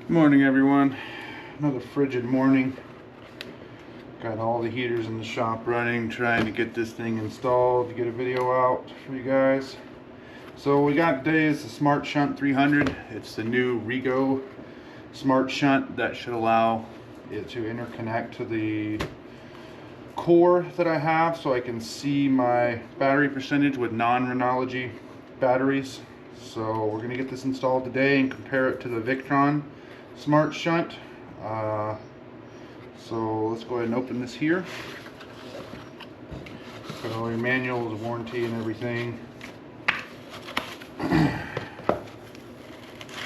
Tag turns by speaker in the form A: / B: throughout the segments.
A: Morning everyone. Another frigid morning. Got all the heaters in the shop running, trying to get this thing installed to get a video out for you guys. So what we got today is the Smart Shunt 300. It's the new REGO Smart Shunt that should allow it to interconnect to the core that I have, so I can see my battery percentage with non-Renogy batteries. So we're going to get this installed today and compare it to the Victron Smart Shunt. So let's go ahead and open this here. Got all your manuals, warranty and everything.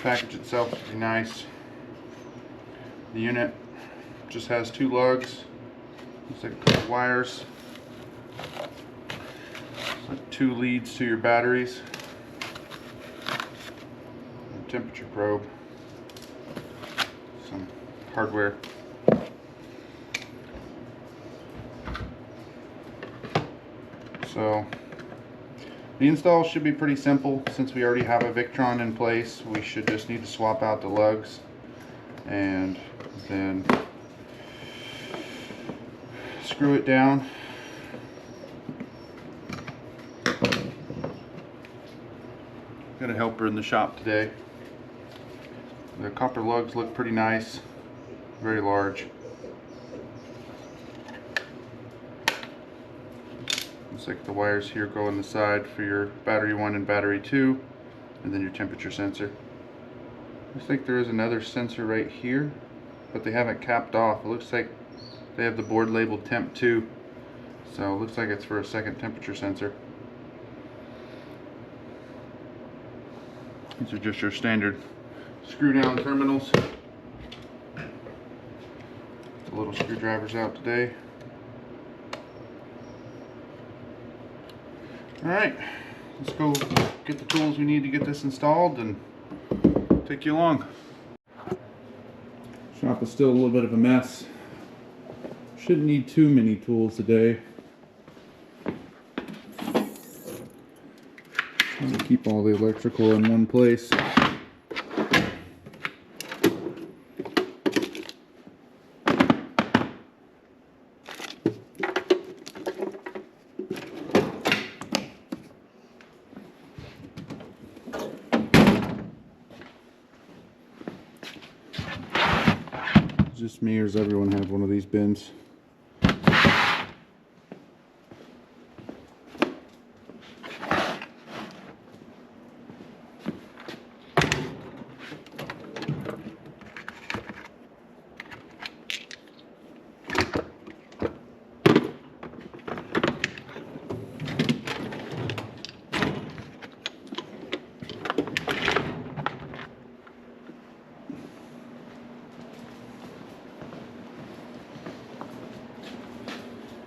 A: Package itself is pretty nice. The unit just has two lugs. Looks like a couple wires. So two leads to your batteries. A temperature probe. Some hardware. So the install should be pretty simple. Since we already have a Victron in place, we should just need to swap out the lugs and then screw it down. Got a helper in the shop today. The copper lugs look pretty nice, very large. Looks like the wires here go on the side for your battery 1 and battery 2, and then your temperature sensor. Looks like there is another sensor right here, but they haven't capped off. It looks like they have the board labeled temp 2, so it looks like it's for a second temperature sensor. These are just your standard screw down terminals. The little screwdrivers out today. Alright, let's go get the tools we need to get this installed and take you along. Shop is still a little bit of a mess. Shouldn't need too many tools today. Trying to keep all the electrical in one place. Just me, or does everyone have one of these bins?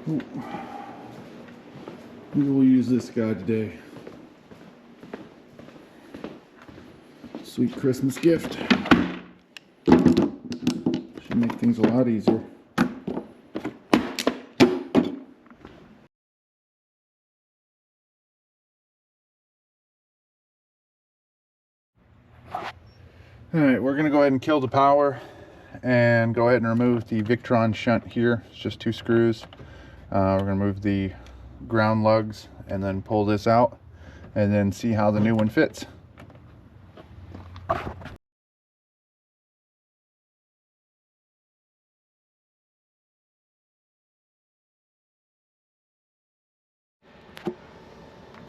A: Ooh. Maybe we'll use this guy today. Sweet Christmas gift. Should make things a lot easier. Alright, we're going to go ahead and kill the power and go ahead and remove the Victron shunt here. It's just two screws. We're going to move the ground lugs and then pull this out and then see how the new one fits.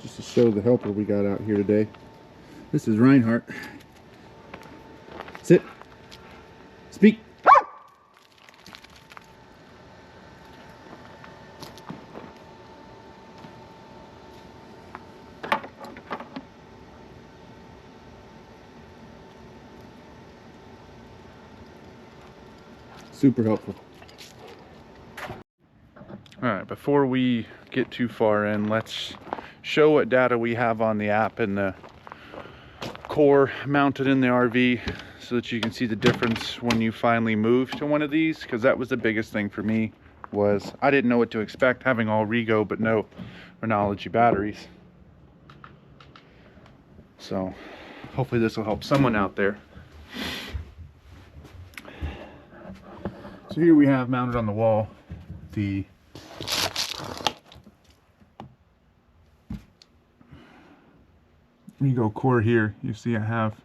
A: Just to show the helper we got out here today. This is Reinhardt. Sit. Speak. Super helpful. Alright, before we get too far in, let's show what data we have on the app and the core mounted in the RV so that you can see the difference when you finally move to one of these, because that was the biggest thing for me. Was I didn't know what to expect having all REGO but no Renogy batteries. So hopefully this will help someone out there. So here we have mounted on the wall the REGO core here. You see I have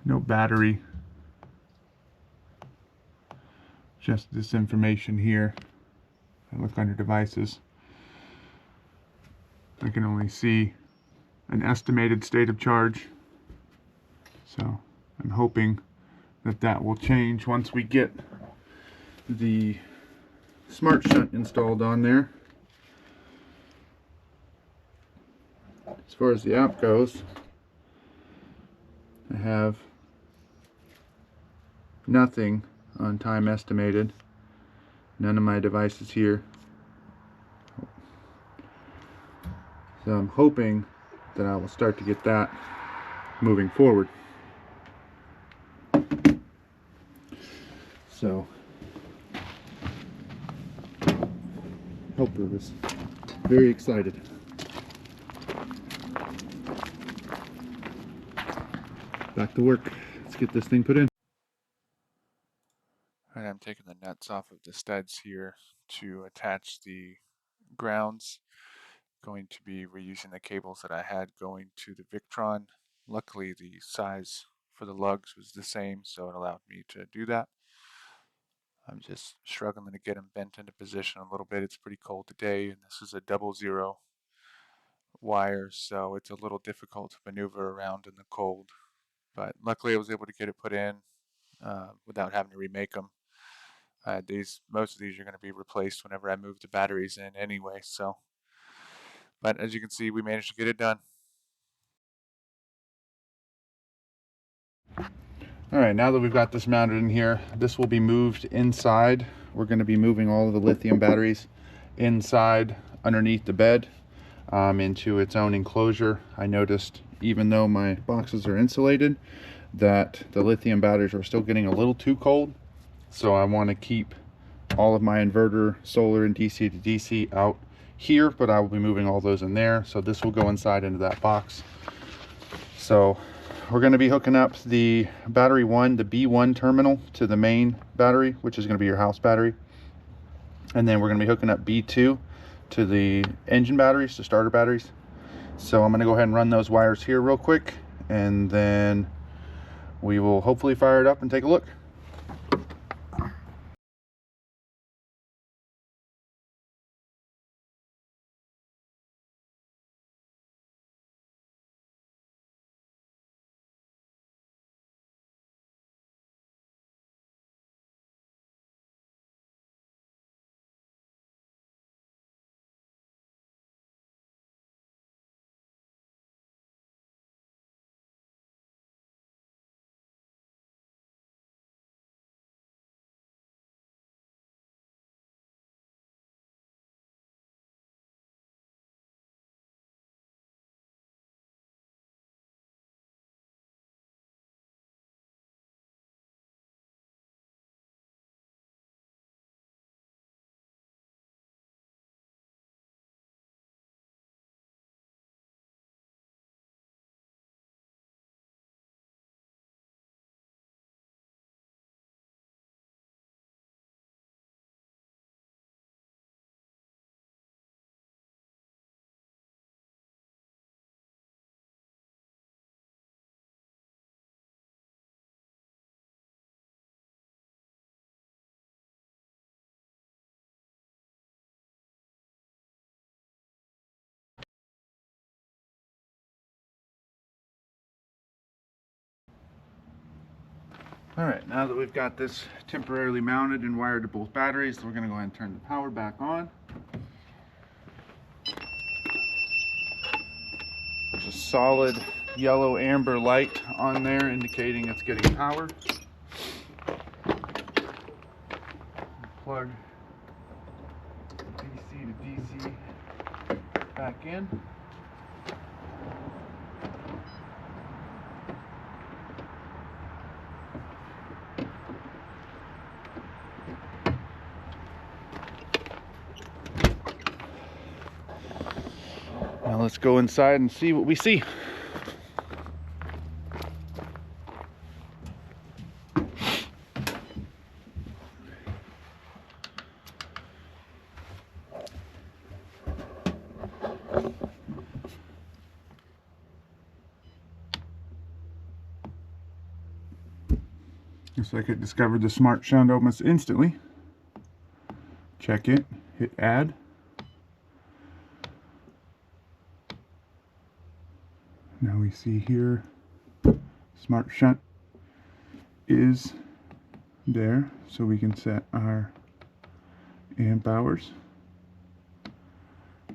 A: no battery, just this information here. I look under devices. I can only see an estimated state of charge. So I'm hoping that that will change once we get the Smart Shunt installed on there. As far as the app goes, I have nothing on time estimated. None of my devices here. So I'm hoping that I will start to get that moving forward. So helper was very excited. Back to work. Let's get this thing put in. Alright, I'm taking the nuts off of the studs here to attach the grounds. Going to be reusing the cables that I had going to the Victron. Luckily the size for the lugs was the same, so it allowed me to do that. I'm just struggling to get them bent into position a little bit. It's pretty cold today, and this is a 00 wire, so it's a little difficult to maneuver around in the cold. But luckily I was able to get it put in without having to remake them. Most of these are going to be replaced whenever I move the batteries in anyway, so. But as you can see, we managed to get it done. Alright, now that we've got this mounted in here, this will be moved inside. We're going to be moving all of the lithium batteries inside underneath the bed into its own enclosure. I noticed, even though my boxes are insulated, that the lithium batteries are still getting a little too cold. So I want to keep all of my inverter, solar, and DC to DC out here, but I will be moving all those in there. So this will go inside into that box. So we're going to be hooking up the battery 1, the B1 terminal, to the main battery, which is going to be your house battery. And then we're going to be hooking up B2 to the engine batteries, the starter batteries. So I'm going to go ahead and run those wires here real quick, and then we will hopefully fire it up and take a look. Alright, now that we've got this temporarily mounted and wired to both batteries, we're going to go ahead and turn the power back on. There's a solid yellow amber light on there indicating it's getting power. Plug DC to DC back in. Now let's go inside and see what we see. Looks like it discovered the smart shunt almost instantly. Check it, hit add. Now we see here smart shunt is there, so we can set our amp hours.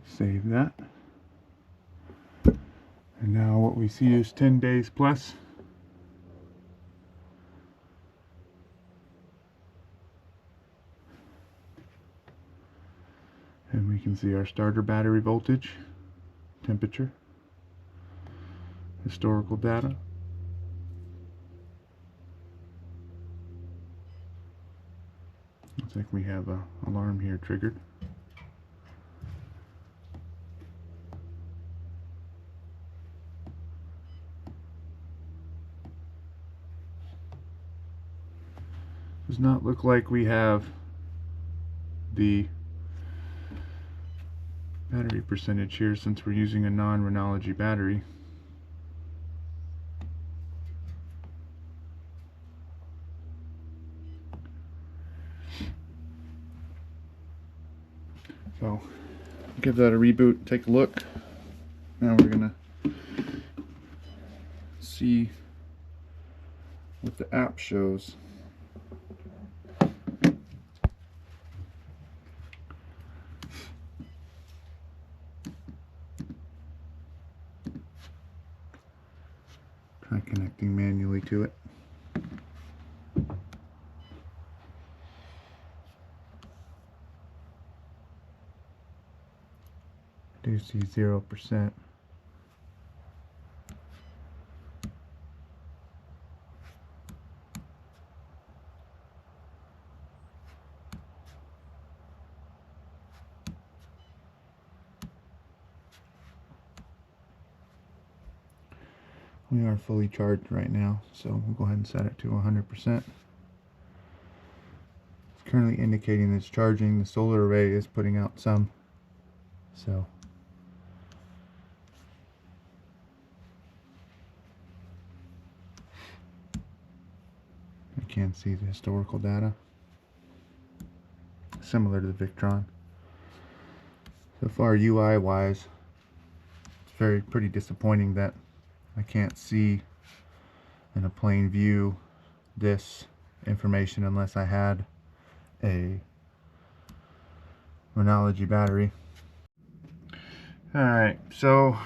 A: Save that. And now what we see is 10 days plus. And we can see our starter battery voltage, temperature, historical data. Looks like we have an alarm here triggered. Does not look like we have the battery percentage here since we're using a non-Renogy battery. So give that a reboot, take a look. Now we're gonna see what the app shows. Try connecting manually to it. I do see 0%. We are fully charged right now, so we'll go ahead and set it to 100%. It's currently indicating it's charging. The solar array is putting out some, so I can see the historical data, similar to the Victron. So far, UI wise, it's pretty disappointing that I can't see in a plain view this information unless I had a Renogy battery. Alright, so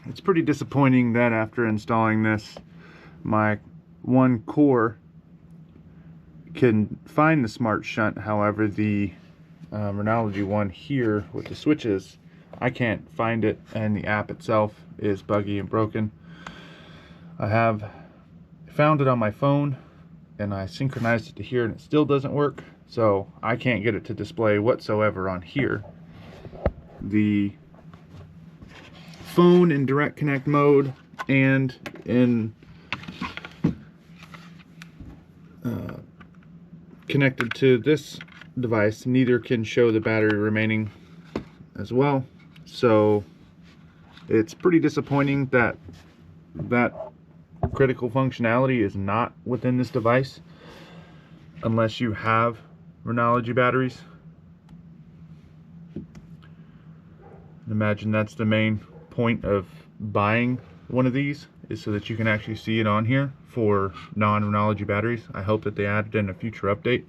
A: it's pretty disappointing that after installing this, my one core can find the smart shunt. However, the Renogy one here with the switches, I can't find it, and the app itself is buggy and broken. I have found it on my phone and I synchronized it to here and it still doesn't work, so I can't get it to display whatsoever on here. The phone in direct connect mode and in connected to this device, neither can show the battery remaining as well. So it's pretty disappointing that that critical functionality is not within this device unless you have Renogy batteries. Imagine that's the main point of buying one of these, is so that you can actually see it on here for non-Renogy batteries. I hope that they add it in a future update.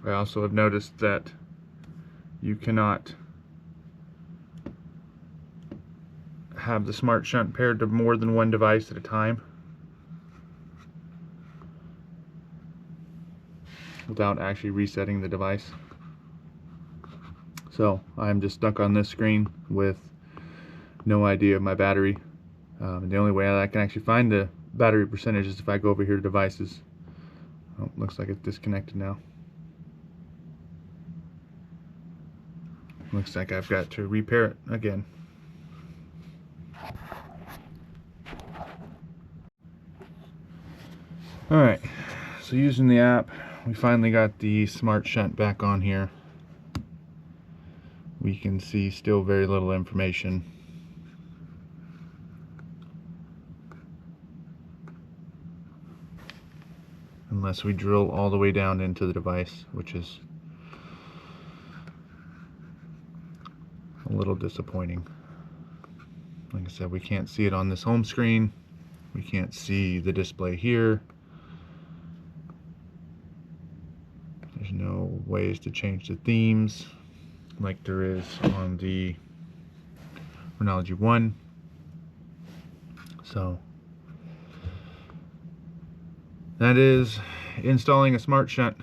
A: I also have noticed that you cannot have the smart shunt paired to more than one device at a time without actually resetting the device. So I'm just stuck on this screen with no idea of my battery. And the only way I can actually find the battery percentage is if I go over here to devices. Oh, looks like it's disconnected now. Looks like I've got to repair it again. Alright, so using the app, we finally got the smart shunt back on here. we can see still very little information. Unless we drill all the way down into the device, which is a little disappointing. Like I said, we can't see it on this home screen. We can't see the display here. There's no ways to change the themes like there is on the Renogy 1. So that is installing a smart shunt.